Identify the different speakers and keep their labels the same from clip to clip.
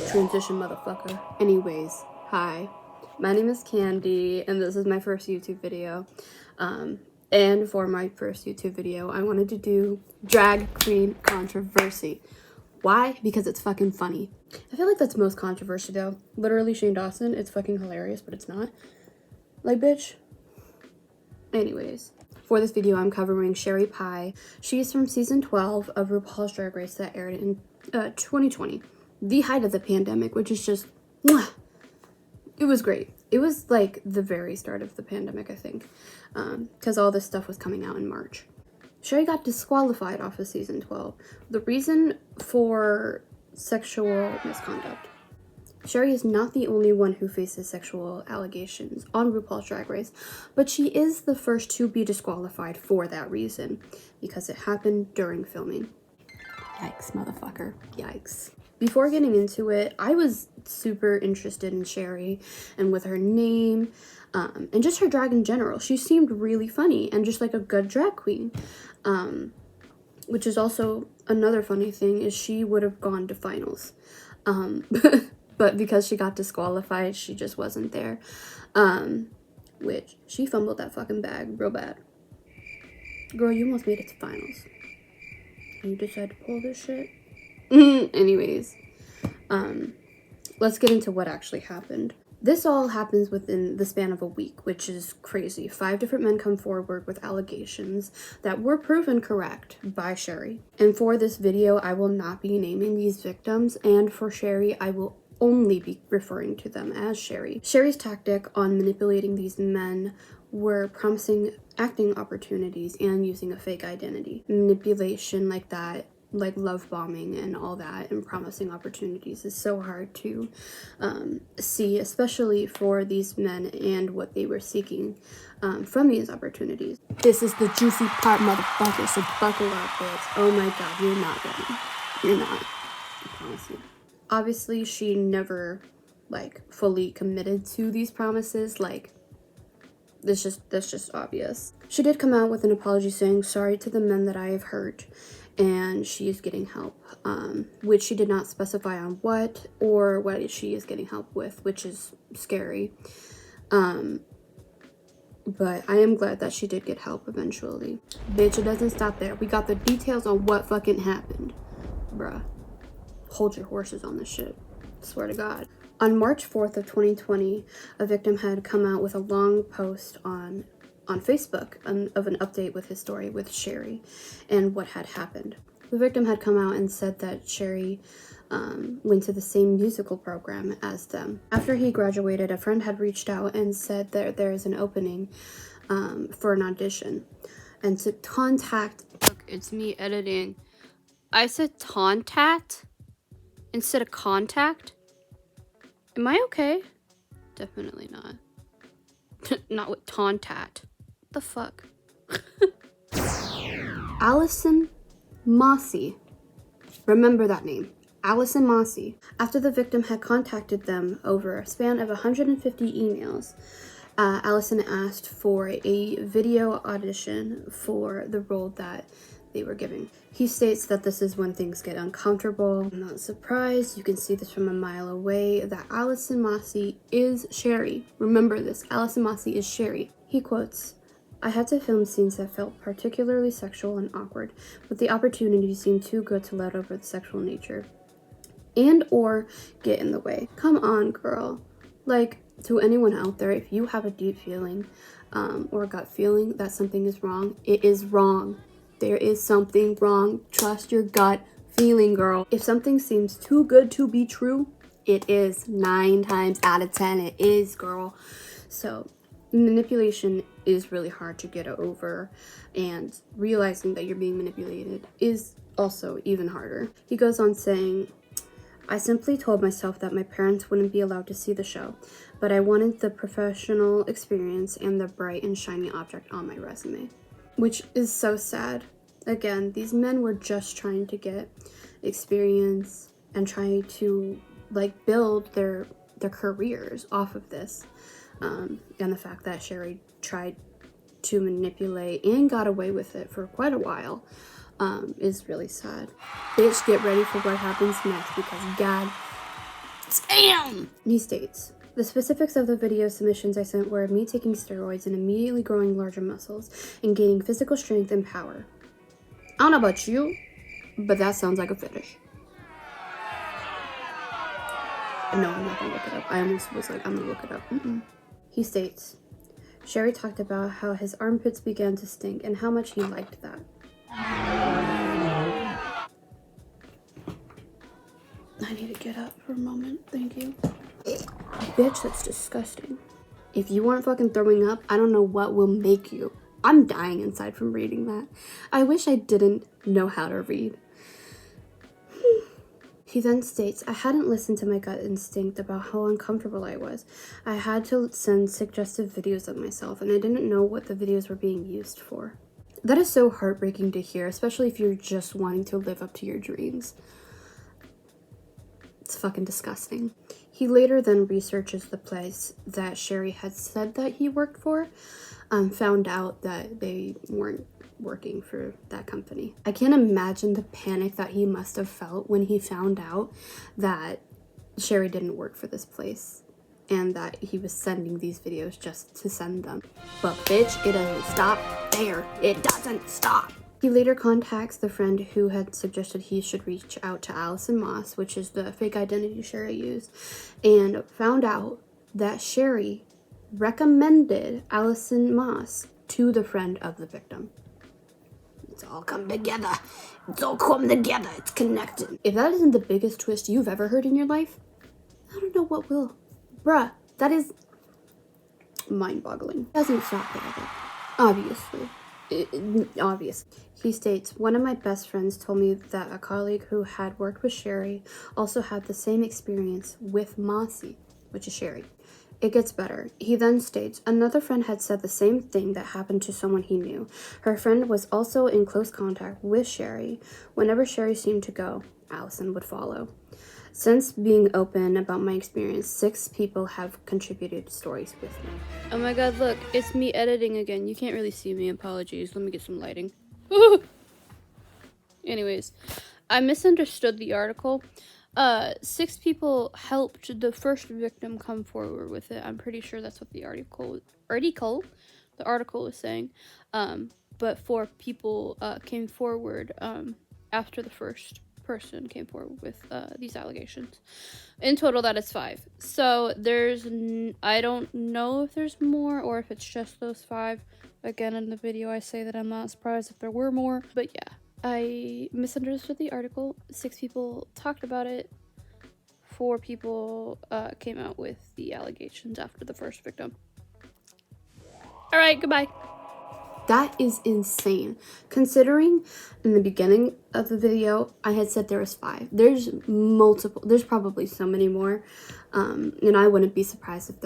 Speaker 1: Transition, motherfucker. Anyways, hi. My name is Candy, and this is my first YouTube video. And for my first YouTube video, I wanted to do drag queen controversy. Why? Because it's fucking funny. I feel like that's most controversial though. Literally Shane Dawson, it's fucking hilarious, but it's not. Like, bitch. Anyways, for this video, I'm covering Sherry Pie. She's from season 12 of RuPaul's Drag Race that aired in 2020. The height of the pandemic, which is just, mwah, it was great. It was like the very start of the pandemic, I think, because all this stuff was coming out in March. Sherry got disqualified off of season 12. The reason for sexual misconduct. Sherry is not the only one who faces sexual allegations on RuPaul's Drag Race, but she is the first to be disqualified for that reason, because it happened during filming. Yikes, motherfucker. Yikes. Before getting into it, I was super interested in Sherry and with her name, and just her drag in general. She seemed really funny and just like a good drag queen. Which is also another funny thing, is she would have gone to finals. But because she got disqualified, she just wasn't there. Which, she fumbled that fucking bag real bad. Girl, you almost made it to finals. You decided to pull this shit? Anyways, let's get into what actually happened. This all happens within the span of a week, which is crazy. 5 different men come forward with allegations that were proven correct by Sherry. And for this video, I will not be naming these victims, and for Sherry, I will only be referring to them as Sherry. Sherry's tactic on manipulating these men were promising acting opportunities and using a fake identity. Manipulation like that, like love bombing and all that, and promising opportunities is so hard to see, especially for these men and what they were seeking from these opportunities. This is the juicy part, motherfucker, so buckle up, bitch. Oh my god, you're not ready. You're not. I promise you. Obviously, she never, like, fully committed to these promises. Like, that's just obvious. She did come out with an apology saying, "Sorry to the men that I have hurt," and she is getting help, which she did not specify on what or what she is getting help with, which is scary. But I am glad that she did get help eventually. Bitch, it doesn't stop there. We got the details on what fucking happened. Bruh. Hold your horses on this shit. Swear to God. On March 4th of 2020, a victim had come out with a long post on Facebook of an update with his story with Sherry and what had happened. The victim had come out and said that Sherry went to the same musical program as them. After he graduated, a friend had reached out and said that there is an opening for an audition. And to contact... Look, it's me editing. I said contact instead of contact. Am I okay? Definitely not. Not with contact. The fuck? Allison Mossy. Remember that name. Allison Mossy. After the victim had contacted them over a span of 150 emails, Allison asked for a video audition for the role that they were giving. He states that this is when things get uncomfortable. I'm not surprised. You can see this from a mile away that Allison Mossy is Sherry. Remember this, Allison Mossy is Sherry. He quotes, "I had to film scenes that felt particularly sexual and awkward, but the opportunity seemed too good to let over the sexual nature and or get in the way." Come on, girl. Like, to anyone out there, if you have a deep feeling or a gut feeling that something is wrong, it is wrong. There is something wrong. Trust your gut feeling, girl. If something seems too good to be true, it is. 9 times out of 10, it is, girl. So manipulation is really hard to get over, and realizing that you're being manipulated is also even harder. He goes on saying, "I simply told myself that my parents wouldn't be allowed to see the show, but I wanted the professional experience and the bright and shiny object on my resume." Which is so sad. Again, these men were just trying to get experience and trying to, like, build their careers off of this. And the fact that Sherry tried to manipulate and got away with it for quite a while is really sad. Bitch, get ready for what happens next, because God Damn! He states, the specifics of the video submissions I sent were of me taking steroids and immediately growing larger muscles and gaining physical strength and power. I don't know about you, but that sounds like a fetish. No, I'm not gonna look it up. I almost was like, I'm gonna look it up. He states, Sherry talked about how his armpits began to stink and how much he liked that. I need to get up for a moment. Thank you. Bitch, that's disgusting. If you weren't fucking throwing up, I don't know what will make you. I'm dying inside from reading that. I wish I didn't know how to read. He then states, I hadn't listened to my gut instinct about how uncomfortable I was. I had to send suggestive videos of myself, and I didn't know what the videos were being used for. That is so heartbreaking to hear, especially if you're just wanting to live up to your dreams. It's fucking disgusting. He later then researches the place that Sherry had said that he worked for, found out that they weren't working for that company. I can't imagine the panic that he must have felt when he found out that Sherry didn't work for this place and that he was sending these videos just to send them. But bitch, it doesn't stop there. It doesn't stop. He later contacts the friend who had suggested he should reach out to Allison Moss, which is the fake identity Sherry used, and found out that Sherry recommended Allison Moss to the friend of the victim. It's all come together. It's all come together. It's connected. If that isn't the biggest twist you've ever heard in your life, I don't know what will. Bruh, that is mind-boggling. Doesn't stop there, though. Obviously. Obvious. He states, one of my best friends told me that a colleague who had worked with Sherry also had the same experience with Mossy, which is Sherry. It gets better. He then states, another friend had said the same thing that happened to someone he knew. Her friend was also in close contact with Sherry. Whenever Sherry seemed to go, Allison would follow. Since being open about my experience, 6 people have contributed stories with me. Oh my god, look, it's me editing again. You can't really see me, apologies. Let me get some lighting. Anyways, I misunderstood the article. 6 people helped the first victim come forward with it. I'm pretty sure that's what the article is saying. But 4 people came forward after the first person came forward with these allegations. In total, that is 5. So there's I don't know if there's more or if it's just those 5. Again, in the video I say that I'm not surprised if there were more, but yeah, I misunderstood the article. 6 people talked about it. 4 people came out with the allegations after the first victim. All right, goodbye. That is insane. Considering in the beginning of the video, I had said there was 5. There's multiple. There's probably so many more. And I wouldn't be surprised if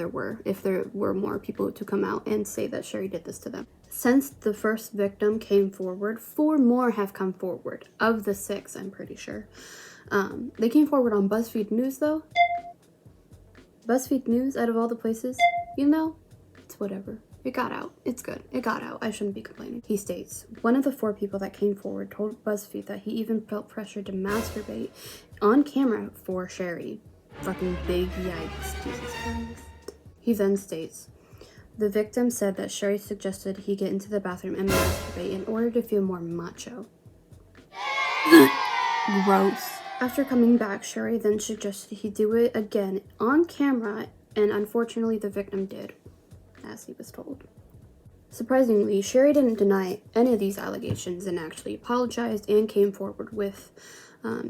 Speaker 1: there were more people to come out and say that Sherry did this to them. Since the first victim came forward, 4 more have come forward. Of the 6, I'm pretty sure. They came forward on BuzzFeed News, though. BuzzFeed News, out of all the places, you know, it's whatever. It got out. It's good. It got out. I shouldn't be complaining. He states, one of the 4 people that came forward told BuzzFeed that he even felt pressure to masturbate on camera for Sherry. Fucking big yikes. Jesus Christ. He then states, the victim said that Sherry suggested he get into the bathroom and masturbate in order to feel more macho. Gross. After coming back, Sherry then suggested he do it again on camera, and unfortunately the victim did, as he was told. Surprisingly, Sherry didn't deny any of these allegations and actually apologized and came forward with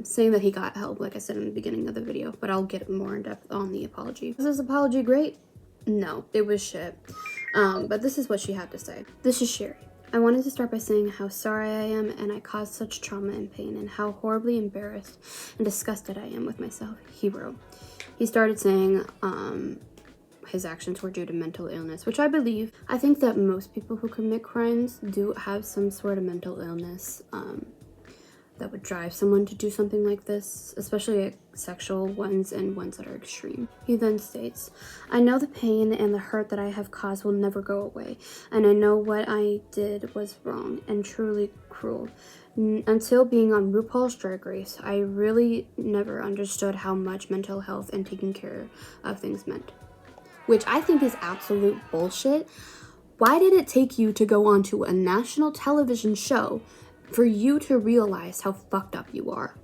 Speaker 1: saying that he got help, like I said in the beginning of the video, but I'll get more in depth on the apology. Was this apology great? No, it was shit. But this is what she had to say. This is Sherry. I wanted to start by saying how sorry I am and I caused such trauma and pain and how horribly embarrassed and disgusted I am with myself, he wrote. He started saying his actions were due to mental illness, which I believe. I think that most people who commit crimes do have some sort of mental illness. that would drive someone to do something like this, especially sexual ones and ones that are extreme. He then states, "I know the pain and the hurt that I have caused will never go away, and I know what I did was wrong and truly cruel. Until being on RuPaul's Drag Race, I really never understood how much mental health and taking care of things meant." Which I think is absolute bullshit. Why did it take you to go onto a national television show for you to realize how fucked up you are?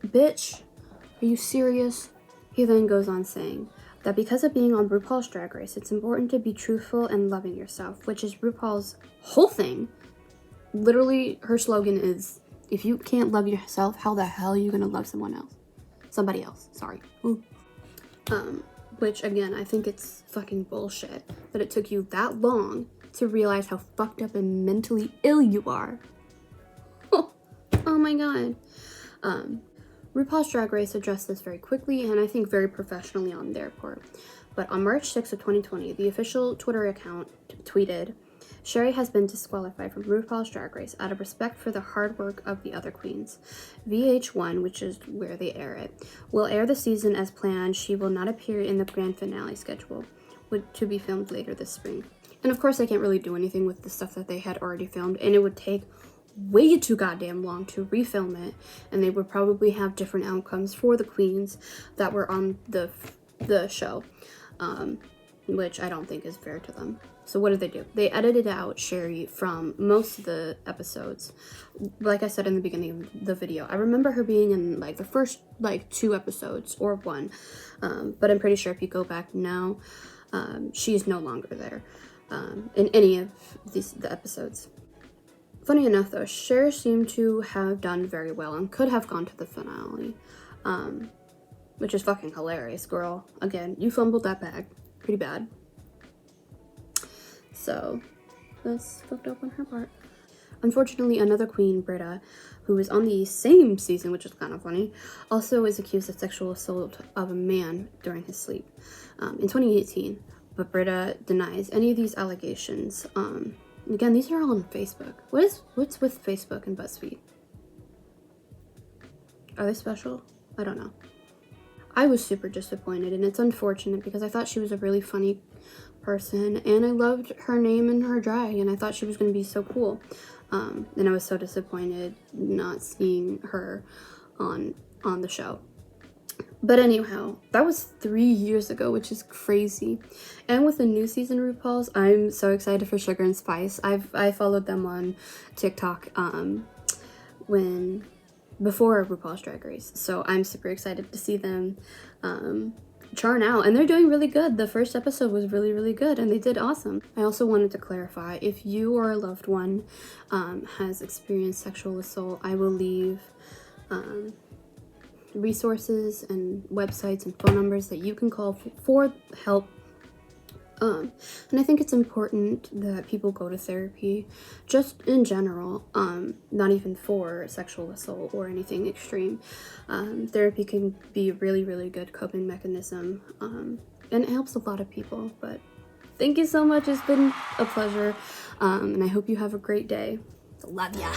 Speaker 1: Bitch, are you serious? He then goes on saying that because of being on RuPaul's Drag Race, it's important to be truthful and loving yourself, which is RuPaul's whole thing. Literally, her slogan is, if you can't love yourself, how the hell are you gonna love someone else? Somebody else, sorry. Ooh. Which again, I think it's fucking bullshit that it took you that long to realize how fucked up and mentally ill you are. Oh my god. RuPaul's Drag Race addressed this very quickly and I think very professionally on their part. But on March 6th of 2020, the official Twitter account tweeted, "Sherry has been disqualified from RuPaul's Drag Race out of respect for the hard work of the other queens. VH1, which is where they air it, will air the season as planned. She will not appear in the grand finale schedule, to be filmed later this spring." And of course, they can't really do anything with the stuff that they had already filmed, and it would take way too goddamn long to refilm it, and they would probably have different outcomes for the queens that were on the show, which I don't think is fair to them. So what did they do? They edited out Sherry from most of the episodes. Like I said in the beginning of the video, I remember her being in like the first like 2 episodes or 1, but I'm pretty sure if you go back now, she's no longer there in any of the episodes. Funny enough though, Cher seemed to have done very well and could have gone to the finale, which is fucking hilarious, girl. Again, you fumbled that bag pretty bad. So that's fucked up on her part. Unfortunately, another queen, Britta, who was on the same season, which is kind of funny, also is accused of sexual assault of a man during his sleep in 2018. But Britta denies any of these allegations. Again, these are all on Facebook. What's with Facebook and BuzzFeed? Are they special? I don't know. I was super disappointed, and it's unfortunate because I thought she was a really funny person, and I loved her name and her drag, and I thought she was going to be so cool. And I was so disappointed not seeing her on the show. But anyhow, that was 3 years ago, which is crazy. And with the new season RuPaul's, I'm so excited for Sugar and Spice. I followed them on TikTok before RuPaul's Drag Race, so I'm super excited to see them churn out, and they're doing really good. The first episode was really, really good, and they did awesome. I also wanted to clarify, if you or a loved one has experienced sexual assault, I will leave resources and websites and phone numbers that you can call for help. And I think it's important that people go to therapy, just in general, not even for sexual assault or anything extreme. Therapy can be a really, really good coping mechanism, and it helps a lot of people. But thank you so much. It's been a pleasure, and I hope you have a great day. Love ya.